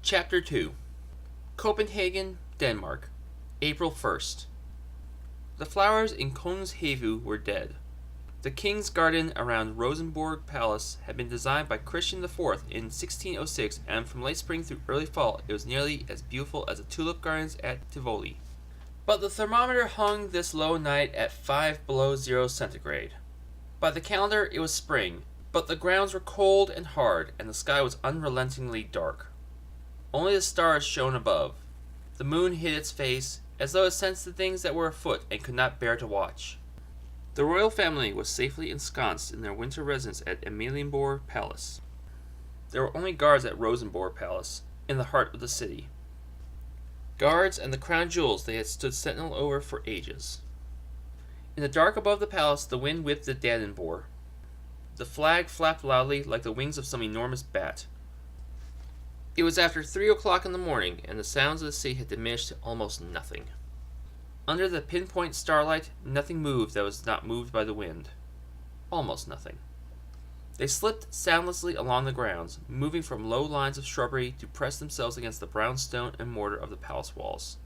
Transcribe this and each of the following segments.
Chapter 2 Copenhagen, Denmark, April 1st. The flowers in Kungshaven were dead. The king's garden around Rosenborg Palace had been designed by Christian IV in 1606, and from late spring through early fall it was nearly as beautiful as the tulip gardens at Tivoli. But the thermometer hung this low night at 5 below 0 centigrade. By the calendar it was spring, but the grounds were cold and hard, and the sky was unrelentingly dark. Only the stars shone above. The moon hid its face, as though it sensed the things that were afoot and could not bear to watch. The royal family was safely ensconced in their winter residence at Amalienborg Palace. There were only guards at Rosenborg Palace, in the heart of the city. Guards and the crown jewels they had stood sentinel over for ages. In the dark above the palace the wind whipped the Danenborg. The flag flapped loudly like the wings of some enormous bat. It was after 3 o'clock in the morning, and the sounds of the sea had diminished to almost nothing. Under the pinpoint starlight, nothing moved that was not moved by the wind. Almost nothing. They slipped soundlessly along the grounds, moving from low lines of shrubbery to press themselves against the brown stone and mortar of the palace walls.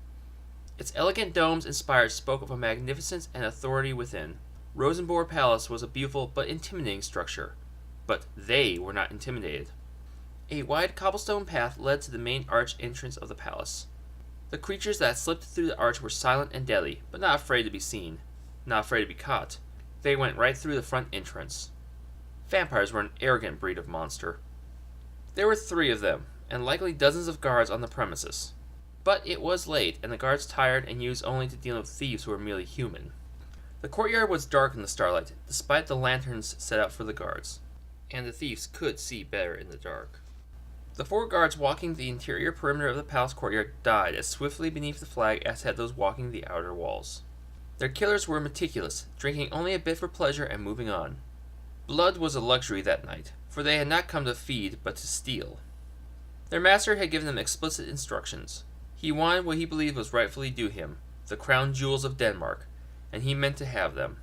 Its elegant domes and spires spoke of a magnificence and authority within. Rosenborg Palace was a beautiful but intimidating structure, but they were not intimidated. A wide cobblestone path led to the main arch entrance of the palace. The creatures that slipped through the arch were silent and deadly, but not afraid to be seen, not afraid to be caught. They went right through the front entrance. Vampires were an arrogant breed of monster. There were 3 of them, and likely dozens of guards on the premises. But it was late, and the guards tired and used only to deal with thieves who were merely human. The courtyard was dark in the starlight, despite the lanterns set out for the guards, and the thieves could see better in the dark. The 4 guards walking the interior perimeter of the palace courtyard died as swiftly beneath the flag as had those walking the outer walls. Their killers were meticulous, drinking only a bit for pleasure and moving on. Blood was a luxury that night, for they had not come to feed but to steal. Their master had given them explicit instructions. He wanted what he believed was rightfully due him, the crown jewels of Denmark, and he meant to have them.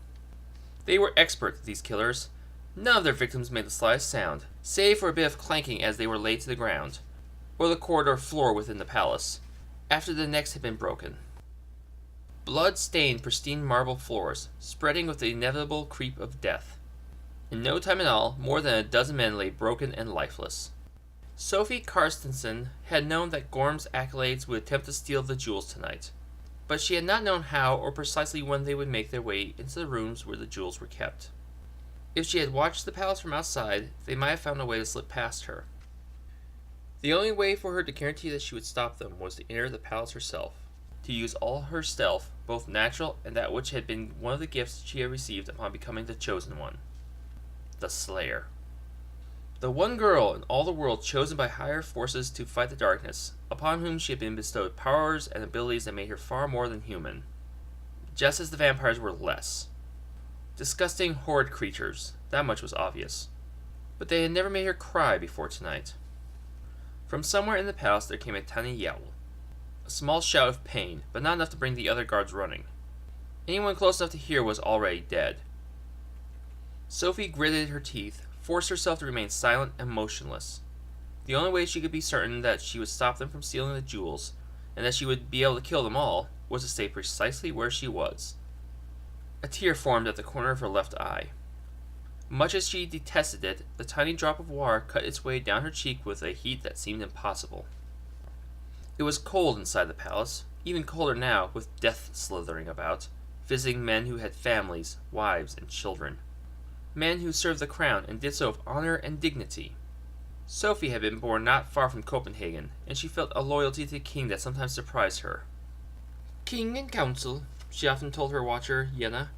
They were expert, these killers. None of their victims made the slightest sound, save for a bit of clanking as they were laid to the ground, or the corridor floor within the palace, after the necks had been broken. Blood stained pristine marble floors, spreading with the inevitable creep of death. In no time at all, more than a dozen men lay broken and lifeless. Sophie Carstensen had known that Gorm's acolytes would attempt to steal the jewels tonight, but she had not known how or precisely when they would make their way into the rooms where the jewels were kept. If she had watched the palace from outside, they might have found a way to slip past her. The only way for her to guarantee that she would stop them was to enter the palace herself, to use all her stealth, both natural and that which had been one of the gifts she had received upon becoming the Chosen One. The Slayer. The one girl in all the world chosen by higher forces to fight the darkness, upon whom she had been bestowed powers and abilities that made her far more than human, just as the vampires were less. Disgusting, horrid creatures, that much was obvious. But they had never made her cry before tonight. From somewhere in the palace there came a tiny yowl. A small shout of pain, but not enough to bring the other guards running. Anyone close enough to hear was already dead. Sophie gritted her teeth, forced herself to remain silent and motionless. The only way she could be certain that she would stop them from stealing the jewels, and that she would be able to kill them all, was to stay precisely where she was. A tear formed at the corner of her left eye. Much as she detested it, the tiny drop of water cut its way down her cheek with a heat that seemed impossible. It was cold inside the palace, even colder now, with death slithering about, visiting men who had families, wives, and children. Men who served the crown and did so with honor and dignity. Sophie had been born not far from Copenhagen, and she felt a loyalty to the king that sometimes surprised her. King and council, she often told her watcher, Jenna,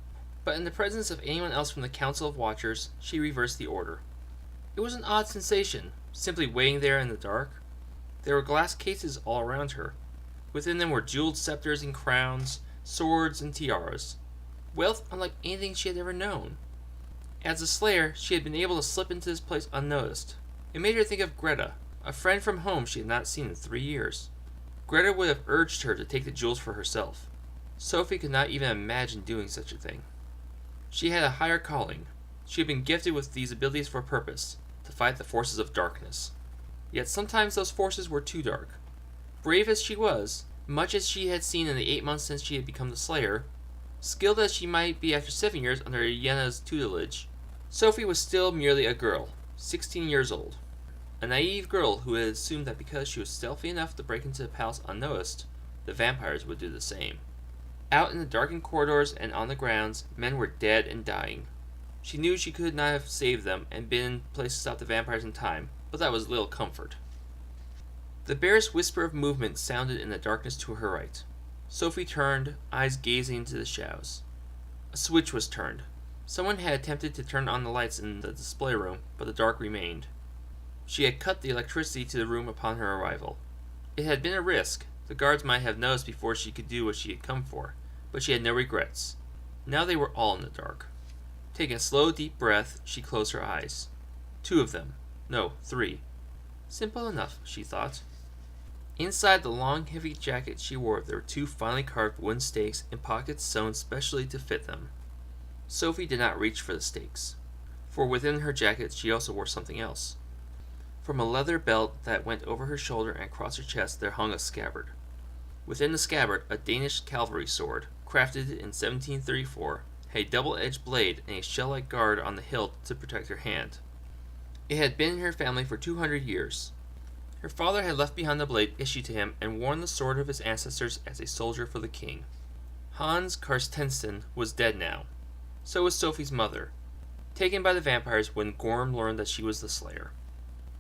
but in the presence of anyone else from the Council of Watchers, she reversed the order. It was an odd sensation, simply waiting there in the dark. There were glass cases all around her. Within them were jeweled scepters and crowns, swords and tiaras. Wealth unlike anything she had ever known. As a slayer, she had been able to slip into this place unnoticed. It made her think of Greta, a friend from home she had not seen in 3 years. Greta would have urged her to take the jewels for herself. Sophie could not even imagine doing such a thing. She had a higher calling. She had been gifted with these abilities for a purpose, to fight the forces of darkness. Yet sometimes those forces were too dark. Brave as she was, much as she had seen in the 8 months since she had become the Slayer, skilled as she might be after 7 years under Yenna's tutelage, Sophie was still merely a girl, 16 years old. A naive girl who had assumed that because she was stealthy enough to break into the palace unnoticed, the vampires would do the same. Out in the darkened corridors and on the grounds, men were dead and dying. She knew she could not have saved them and been in place to stop the vampires in time, but that was little comfort. The barest whisper of movement sounded in the darkness to her right. Sophie turned, eyes gazing into the shadows. A switch was turned. Someone had attempted to turn on the lights in the display room, but the dark remained. She had cut the electricity to the room upon her arrival. It had been a risk. The guards might have noticed before she could do what she had come for, but she had no regrets. Now they were all in the dark. Taking a slow, deep breath, she closed her eyes. 2 of them. No, 3. Simple enough, she thought. Inside the long, heavy jacket she wore, there were 2 finely carved wooden stakes in pockets sewn specially to fit them. Sophie did not reach for the stakes, for within her jacket she also wore something else. From a leather belt that went over her shoulder and across her chest there hung a scabbard. Within the scabbard, a Danish cavalry sword, crafted in 1734, had a double-edged blade and a shell-like guard on the hilt to protect her hand. It had been in her family for 200 years. Her father had left behind the blade issued to him and worn the sword of his ancestors as a soldier for the king. Hans Carstensen was dead now. So was Sophie's mother, taken by the vampires when Gorm learned that she was the Slayer.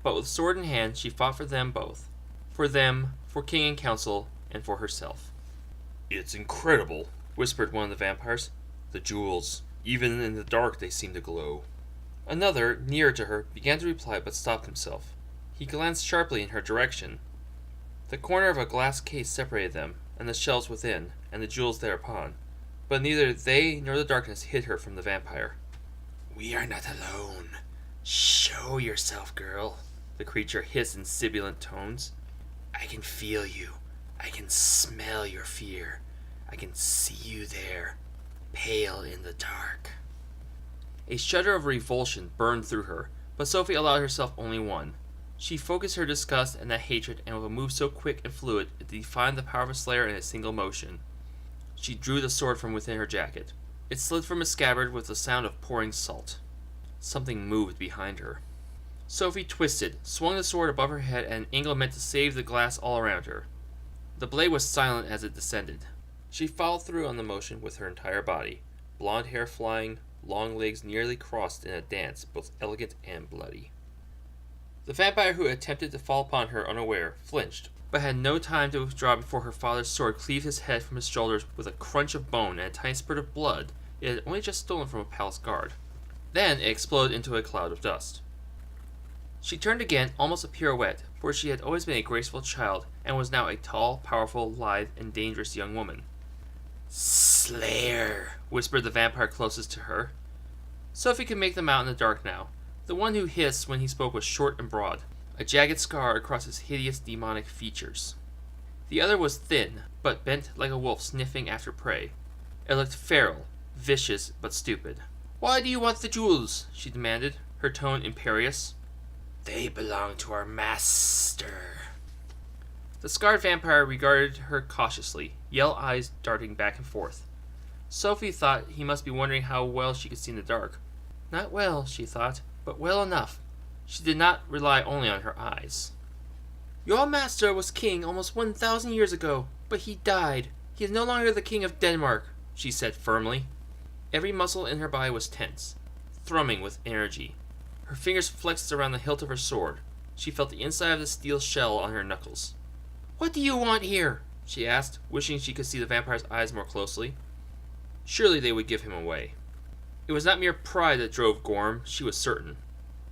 But with sword in hand, she fought for them both. For them, for king and council, and for herself. "It's incredible," whispered one of the vampires. "The jewels, even in the dark they seem to glow." Another, nearer to her, began to reply but stopped himself. He glanced sharply in her direction. The corner of a glass case separated them, and the shelves within, and the jewels thereupon. But neither they nor the darkness hid her from the vampire. "We are not alone. Show yourself, girl," the creature hissed in sibilant tones. "I can feel you. I can smell your fear. I can see you there, pale in the dark." A shudder of revulsion burned through her, but Sophie allowed herself only one. She focused her disgust and that hatred, and with a move so quick and fluid it defied the power of a slayer in a single motion. She drew the sword from within her jacket. It slid from its scabbard with the sound of pouring salt. Something moved behind her. Sophie twisted, swung the sword above her head at an angle meant to save the glass all around her. The blade was silent as it descended. She followed through on the motion with her entire body, blonde hair flying, long legs nearly crossed in a dance both elegant and bloody. The vampire who attempted to fall upon her unaware flinched, but had no time to withdraw before her father's sword cleaved his head from his shoulders with a crunch of bone and a tiny spurt of blood it had only just stolen from a palace guard. Then it exploded into a cloud of dust. She turned again, almost a pirouette, for she had always been a graceful child, and was now a tall, powerful, lithe, and dangerous young woman. "Slayer," whispered the vampire closest to her. Sophie could make them out in the dark now. The one who hissed when he spoke was short and broad, a jagged scar across his hideous demonic features. The other was thin, but bent like a wolf sniffing after prey. It looked feral, vicious, but stupid. "Why do you want the jewels?" she demanded, her tone imperious. "They belong to our master." The scarred vampire regarded her cautiously, yellow eyes darting back and forth. Sophie thought he must be wondering how well she could see in the dark. Not well, she thought, but well enough. She did not rely only on her eyes. "Your master was king almost 1,000 years ago, but he died. He is no longer the king of Denmark," she said firmly. Every muscle in her body was tense, thrumming with energy. Her fingers flexed around the hilt of her sword. She felt the inside of the steel shell on her knuckles. "What do you want here?" she asked, wishing she could see the vampire's eyes more closely. Surely they would give him away. It was not mere pride that drove Gorm, she was certain.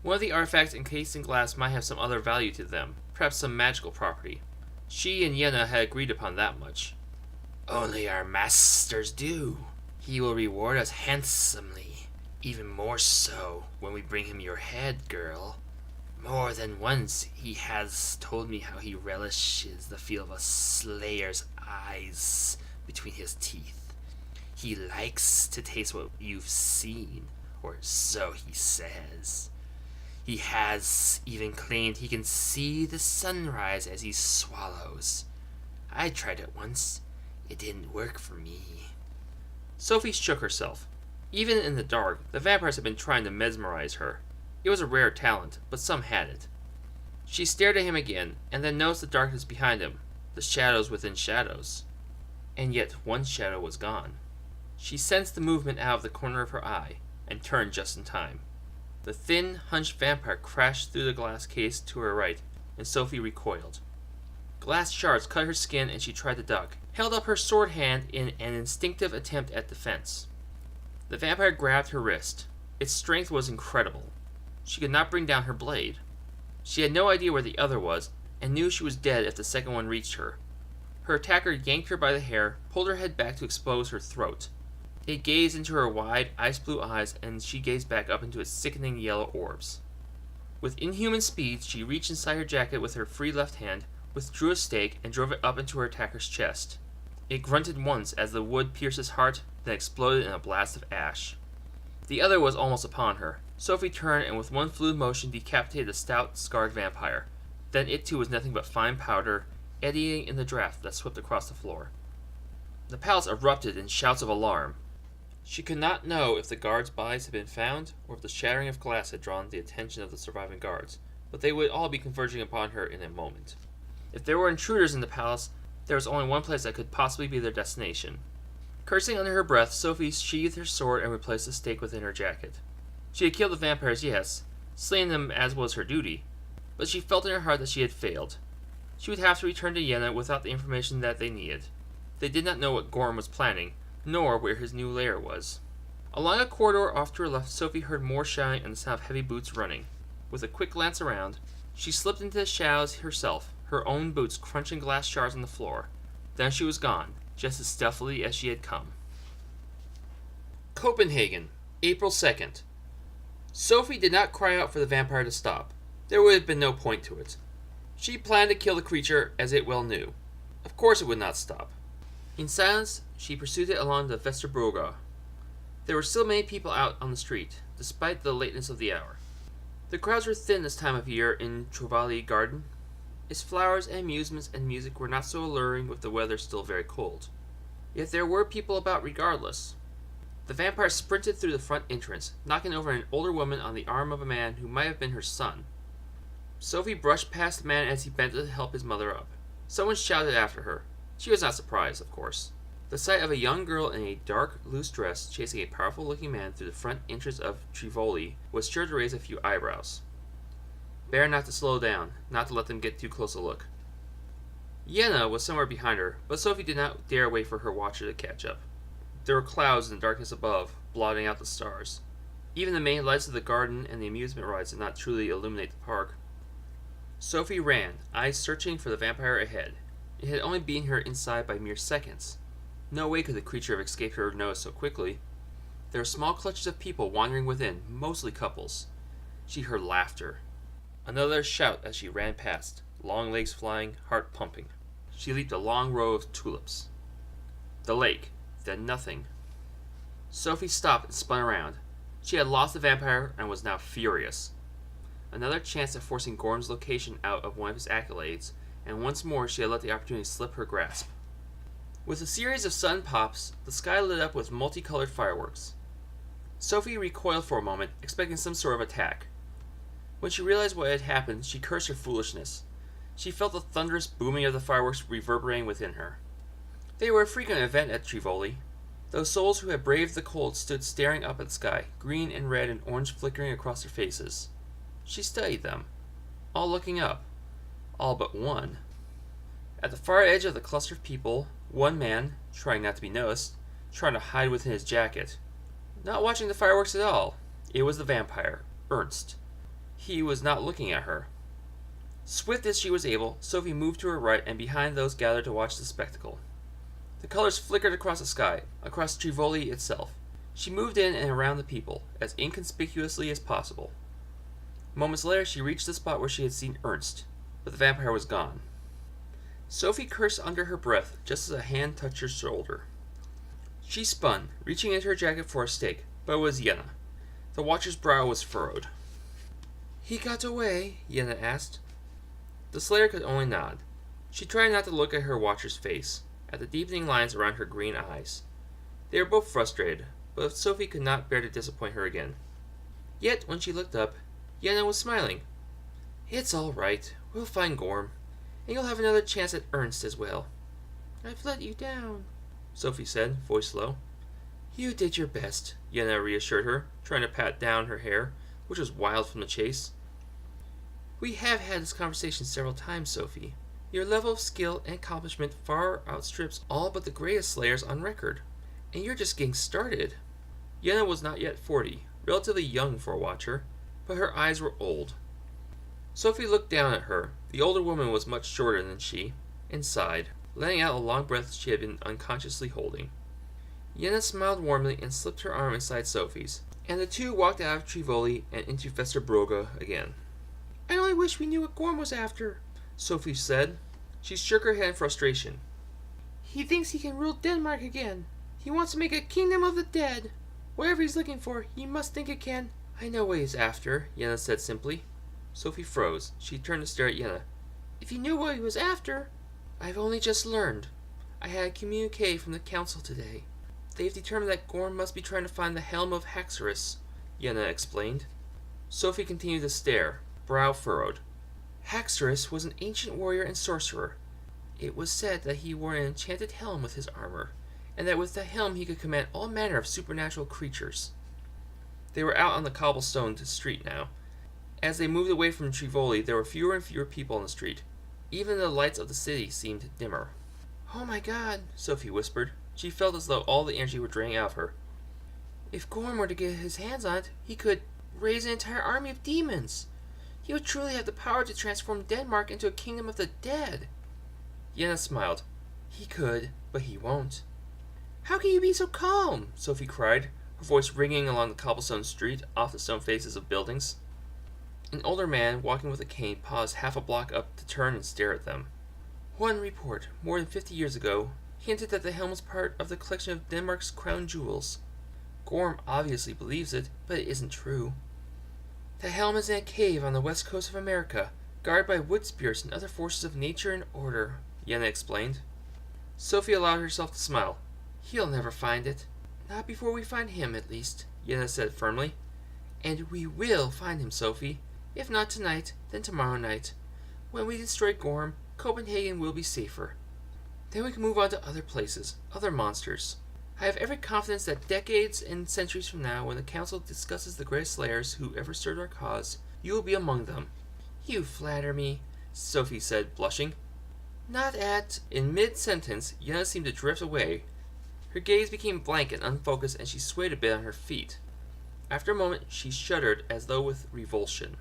One of the artifacts encased in glass might have some other value to them, perhaps some magical property. She and Yenna had agreed upon that much. "Only our masters do. He will reward us handsomely, even more so when we bring him your head, girl. More than once he has told me how he relishes the feel of a slayer's eyes between his teeth. He likes to taste what you've seen, or so he says. He has even claimed he can see the sunrise as he swallows. I tried it once. It didn't work for me. Sophie shook herself. Even in the dark, the vampires had been trying to mesmerize her. It was a rare talent, but some had it. She stared at him again, and then noticed the darkness behind him, the shadows within shadows. And yet one shadow was gone. She sensed the movement out of the corner of her eye, and turned just in time. The thin, hunched vampire crashed through the glass case to her right, and Sophie recoiled. Glass shards cut her skin and she tried to duck, held up her sword hand in an instinctive attempt at defense. The vampire grabbed her wrist. Its strength was incredible. She could not bring down her blade. She had no idea where the other was, and knew she was dead if the second one reached her. Her attacker yanked her by the hair, pulled her head back to expose her throat. It gazed into her wide, ice-blue eyes, and she gazed back up into its sickening yellow orbs. With inhuman speed, she reached inside her jacket with her free left hand, withdrew a stake, and drove it up into her attacker's chest. It grunted once as the wood pierced his heart, then exploded in a blast of ash. The other was almost upon her. Sophie turned and with one fluid motion decapitated the stout, scarred vampire. Then it too was nothing but fine powder, eddying in the draft that swept across the floor. The palace erupted in shouts of alarm. She could not know if the guards' bodies had been found, or if the shattering of glass had drawn the attention of the surviving guards, but they would all be converging upon her in a moment. If there were intruders in the palace, there was only one place that could possibly be their destination. Cursing under her breath, Sophie sheathed her sword and replaced the stake within her jacket. She had killed the vampires, yes, slaying them as was her duty, but she felt in her heart that she had failed. She would have to return to Yenna without the information that they needed. They did not know what Gorm was planning, nor where his new lair was. Along a corridor off to her left, Sophie heard more shouting and the sound of heavy boots running. With a quick glance around, she slipped into the shadows herself, her own boots crunching glass shards on the floor. Then she was gone, just as stealthily as she had come. Copenhagen, April 2nd. Sophie did not cry out for the vampire to stop. There would have been no point to it. She planned to kill the creature, as it well knew. Of course it would not stop. In silence, she pursued it along the Vesterbrogade. There were still many people out on the street, despite the lateness of the hour. The crowds were thin this time of year in Tivoli Garden. Its flowers and amusements and music were not so alluring with the weather still very cold. Yet there were people about regardless. The vampire sprinted through the front entrance, knocking over an older woman on the arm of a man who might have been her son. Sophie brushed past the man as he bent to help his mother up. Someone shouted after her. She was not surprised, of course. The sight of a young girl in a dark, loose dress chasing a powerful-looking man through the front entrance of Tivoli was sure to raise a few eyebrows. Better not to slow down, not to let them get too close a look. Yenna was somewhere behind her, but Sophie did not dare wait for her watcher to catch up. There were clouds in the darkness above, blotting out the stars. Even the main lights of the garden and the amusement rides did not truly illuminate the park. Sophie ran, eyes searching for the vampire ahead. It had only been her inside by mere seconds. No way could the creature have escaped her notice so quickly. There were small clutches of people wandering within, mostly couples. She heard laughter. Another shout as she ran past, long legs flying, heart pumping. She leaped a long row of tulips. The lake, then nothing. Sophie stopped and spun around. She had lost the vampire and was now furious. Another chance at forcing Gorm's location out of one of his accolades, and once more she had let the opportunity slip her grasp. With a series of sudden pops, the sky lit up with multicolored fireworks. Sophie recoiled for a moment, expecting some sort of attack. When she realized what had happened, she cursed her foolishness. She felt the thunderous booming of the fireworks reverberating within her. They were a frequent event at Tivoli. Those souls who had braved the cold stood staring up at the sky, green and red and orange flickering across their faces. She studied them, all looking up, all but one. At the far edge of the cluster of people, one man, trying not to be noticed, trying to hide within his jacket. Not watching the fireworks at all. It was the vampire, Ernst. He was not looking at her. Swift as she was able, Sophie moved to her right and behind those gathered to watch the spectacle. The colors flickered across the sky, across Tivoli itself. She moved in and around the people, as inconspicuously as possible. Moments later, she reached the spot where she had seen Ernst, but the vampire was gone. Sophie cursed under her breath just as a hand touched her shoulder. She spun, reaching into her jacket for a stake, but it was Yenna. The watcher's brow was furrowed. He got away? Yenna asked. The Slayer could only nod. She tried not to look at her watcher's face, at the deepening lines around her green eyes. They were both frustrated, but Sophie could not bear to disappoint her again. Yet, when she looked up, Yenna was smiling. It's all right. We'll find Gorm, and you'll have another chance at Ernst as well. I've let you down, Sophie said, voice low. You did your best, Yenna reassured her, trying to pat down her hair, which was wild from the chase. We have had this conversation several times, Sophie. Your level of skill and accomplishment far outstrips all but the greatest slayers on record, and you're just getting started. Yenna was not yet 40, relatively young for a watcher, but her eyes were old. Sophie looked down at her. The older woman was much shorter than she, and sighed, letting out a long breath she had been unconsciously holding. Yenna smiled warmly and slipped her arm inside Sophie's, and the two walked out of Trivoli and into Vesterbroga again. I only wish we knew what Gorm was after, Sophie said. She shook her head in frustration. He thinks he can rule Denmark again. He wants to make a kingdom of the dead. Whatever he's looking for, he must think it can. I know what he's after, Yenna said simply. Sophie froze. She turned to stare at Yenna. If you knew what he was after... I've only just learned. I had a communique from the council today. They've determined that Gorm must be trying to find the helm of Haxorus, Yenna explained. Sophie continued to stare, brow furrowed. Haxorus was an ancient warrior and sorcerer. It was said that he wore an enchanted helm with his armor, and that with the helm he could command all manner of supernatural creatures. They were out on the cobblestone street now. As they moved away from Trivoli, there were fewer and fewer people on the street. Even the lights of the city seemed dimmer. Oh my god, Sophie whispered. She felt as though all the energy were draining out of her. If Gorm were to get his hands on it, he could raise an entire army of demons. He would truly have the power to transform Denmark into a kingdom of the dead. Yenna smiled. He could, but he won't. How can you be so calm? Sophie cried, her voice ringing along the cobblestone street off the stone faces of buildings. An older man, walking with a cane, paused half a block up to turn and stare at them. One report, more than 50 years ago, hinted that the helm was part of the collection of Denmark's crown jewels. Gorm obviously believes it, but it isn't true. The helm is in a cave on the west coast of America, guarded by wood spirits and other forces of nature and order, Yenna explained. Sophie allowed herself to smile. He'll never find it. Not before we find him, at least, Yenna said firmly. And we will find him, Sophie. If not tonight, then tomorrow night. When we destroy Gorm, Copenhagen will be safer. Then we can move on to other places, other monsters. I have every confidence that decades and centuries from now, when the Council discusses the greatest slayers who ever served our cause, you will be among them. You flatter me, Sophie said, blushing. Not at... In mid-sentence, Yenna seemed to drift away. Her gaze became blank and unfocused, and she swayed a bit on her feet. After a moment, she shuddered as though with revulsion.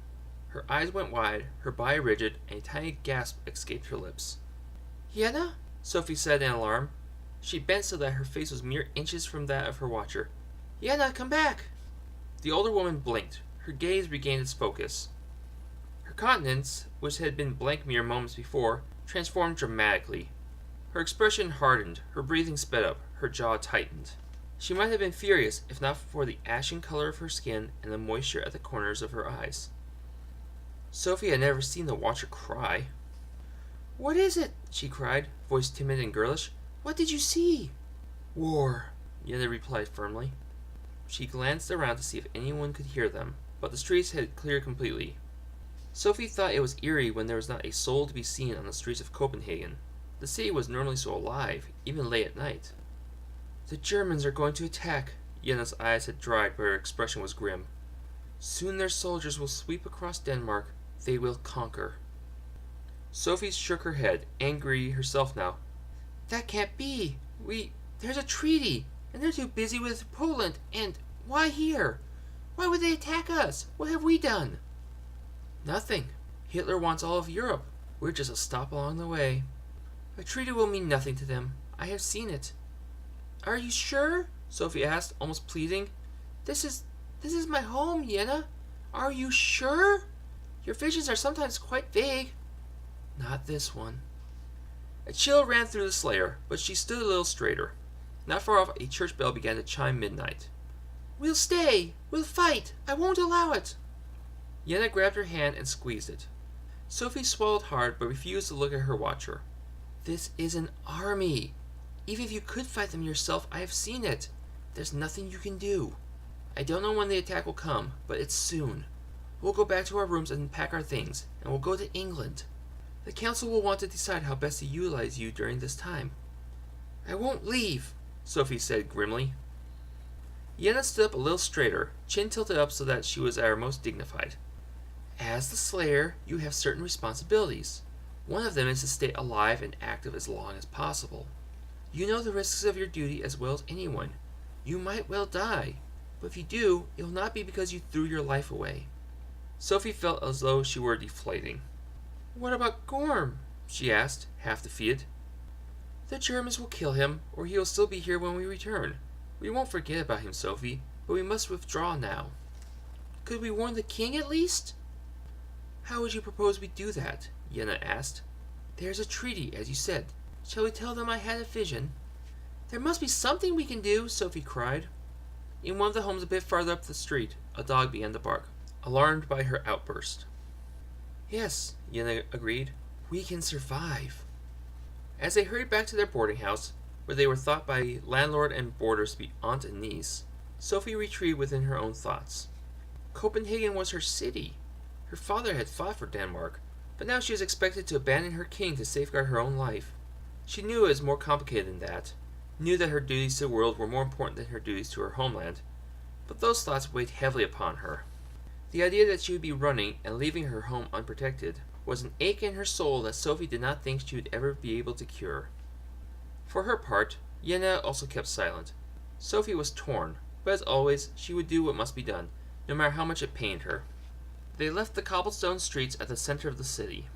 Her eyes went wide, her body rigid, and a tiny gasp escaped her lips. Yenna? Sophie said in alarm. She bent so that her face was mere inches from that of her watcher. Yenna, come back! The older woman blinked. Her gaze regained its focus. Her countenance, which had been blank mere moments before, transformed dramatically. Her expression hardened, her breathing sped up, her jaw tightened. She might have been furious if not for the ashen color of her skin and the moisture at the corners of her eyes. Sophie had never seen the watcher cry. What is it? She cried, voice timid and girlish. What did you see? War, Yenna replied firmly. She glanced around to see if anyone could hear them, but the streets had cleared completely. Sophie thought it was eerie when there was not a soul to be seen on the streets of Copenhagen. The city was normally so alive, even late at night. The Germans are going to attack. Yenna's eyes had dried, but her expression was grim. Soon their soldiers will sweep across Denmark. They will conquer. Sophie shook her head, angry herself now. That can't be. There's a treaty, and they're too busy with Poland, and why here? Why would they attack us? What have we done? Nothing. Hitler wants all of Europe. We're just a stop along the way. A treaty will mean nothing to them. I have seen it. Are you sure? Sophie asked, almost pleading. This is my home, Yenna. Are you sure? Your visions are sometimes quite vague. Not this one. A chill ran through the Slayer, but she stood a little straighter. Not far off, a church bell began to chime midnight. We'll stay! We'll fight! I won't allow it! Yenna grabbed her hand and squeezed it. Sophie swallowed hard but refused to look at her watcher. This is an army. Even if you could fight them yourself, I have seen it. There's nothing you can do. I don't know when the attack will come, but it's soon. We'll go back to our rooms and pack our things, and we'll go to England. The council will want to decide how best to utilize you during this time. I won't leave, Sophie said grimly. Yenna stood up a little straighter, chin tilted up so that she was at her most dignified. As the Slayer, you have certain responsibilities. One of them is to stay alive and active as long as possible. You know the risks of your duty as well as anyone. You might well die, but if you do, it will not be because you threw your life away. Sophie felt as though she were deflating. What about Gorm? She asked, half defeated. The Germans will kill him, or he will still be here when we return. We won't forget about him, Sophie, but we must withdraw now. Could we warn the king at least? How would you propose we do that? Yenna asked. There's a treaty, as you said. Shall we tell them I had a vision? There must be something we can do, Sophie cried. In one of the homes a bit farther up the street, a dog began to bark, alarmed by her outburst. Yes, Yenna agreed. We can survive. As they hurried back to their boarding house, where they were thought by landlord and boarders to be aunt and niece, Sophie retreated within her own thoughts. Copenhagen was her city. Her father had fought for Denmark, but now she was expected to abandon her king to safeguard her own life. She knew it was more complicated than that, knew that her duties to the world were more important than her duties to her homeland, but those thoughts weighed heavily upon her. The idea that she would be running and leaving her home unprotected was an ache in her soul that Sophie did not think she would ever be able to cure. For her part, Yenna also kept silent. Sophie was torn, but as always, she would do what must be done, no matter how much it pained her. They left the cobblestone streets at the center of the city.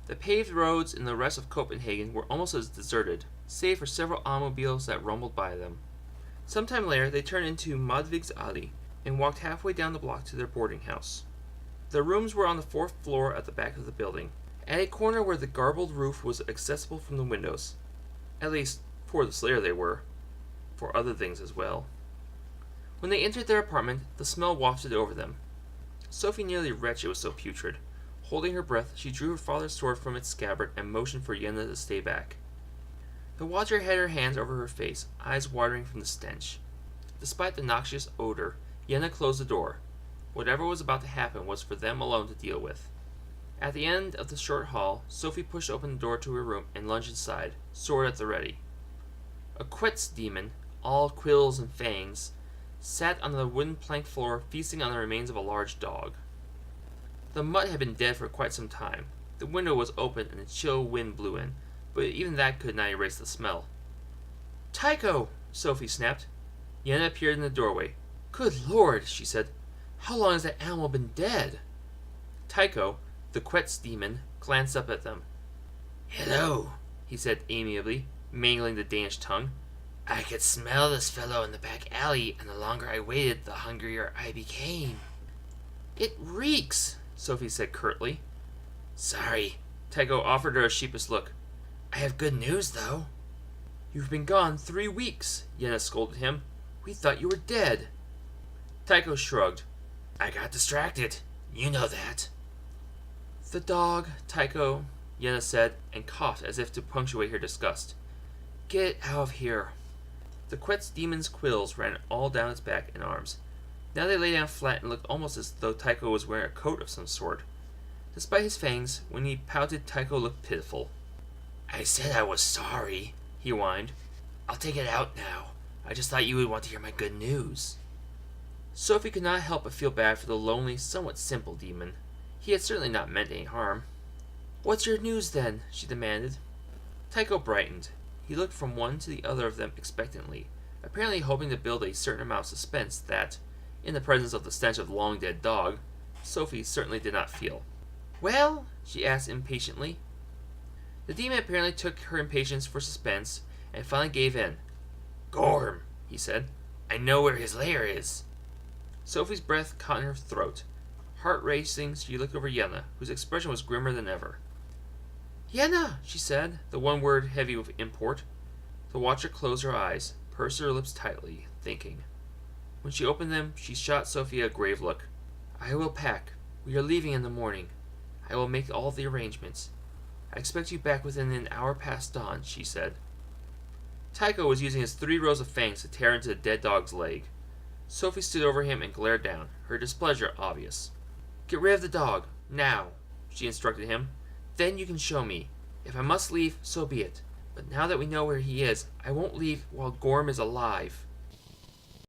The paved roads in the rest of Copenhagen were almost as deserted, save for several automobiles that rumbled by them. Sometime later, they turned into Modvig's Alley and walked halfway down the block to their boarding house. Their rooms were on the fourth floor at the back of the building, at a corner where the garbled roof was accessible from the windows. At least, for the Slayer they were. For other things as well. When they entered their apartment, the smell wafted over them. Sophie nearly retched, it was so putrid. Holding her breath, she drew her father's sword from its scabbard and motioned for Yenna to stay back. The watcher had her hands over her face, eyes watering from the stench. Despite the noxious odor, Yenna closed the door. Whatever was about to happen was for them alone to deal with. At the end of the short hall, Sophie pushed open the door to her room and lunged inside, sword at the ready. A Quetz demon, all quills and fangs, sat on the wooden plank floor feasting on the remains of a large dog. The mutt had been dead for quite some time. The window was open and a chill wind blew in, but even that could not erase the smell. Tycho! Sophie snapped. Yenna appeared in the doorway. Good Lord, she said. How long has that animal been dead? Tycho, the Quetz demon, glanced up at them. Hello, he said amiably, mangling the Danish tongue. I could smell this fellow in the back alley, and the longer I waited, the hungrier I became. It reeks, Sophie said curtly. Sorry, Tycho offered her a sheepish look. I have good news, though. You've been gone 3 weeks, Yenna scolded him. We thought you were dead. Tycho shrugged. I got distracted. You know that. The dog, Tycho, Yenna said, and coughed as if to punctuate her disgust. Get it out of here. The Quetz demon's quills ran all down its back and arms. Now they lay down flat and looked almost as though Tycho was wearing a coat of some sort. Despite his fangs, when he pouted, Tycho looked pitiful. I said I was sorry, he whined. I'll take it out now. I just thought you would want to hear my good news. Sophie could not help but feel bad for the lonely, somewhat simple demon. He had certainly not meant any harm. What's your news, then? She demanded. Tycho brightened. He looked from one to the other of them expectantly, apparently hoping to build a certain amount of suspense that, in the presence of the stench of the long-dead dog, Sophie certainly did not feel. Well? She asked impatiently. The demon apparently took her impatience for suspense and finally gave in. Gorm, he said. I know where his lair is. Sophie's breath caught in her throat. Heart racing, she looked over Yenna, whose expression was grimmer than ever. Yenna, she said, the one word heavy with import. The watcher closed her eyes, pursed her lips tightly, thinking. When she opened them, she shot Sophie a grave look. I will pack. We are leaving in the morning. I will make all the arrangements. I expect you back within an hour past dawn, she said. Tycho was using his 3 rows of fangs to tear into the dead dog's leg. Sophie stood over him and glared down, her displeasure obvious. Get rid of the dog, now, she instructed him. Then you can show me. If I must leave, so be it. But now that we know where he is, I won't leave while Gorm is alive.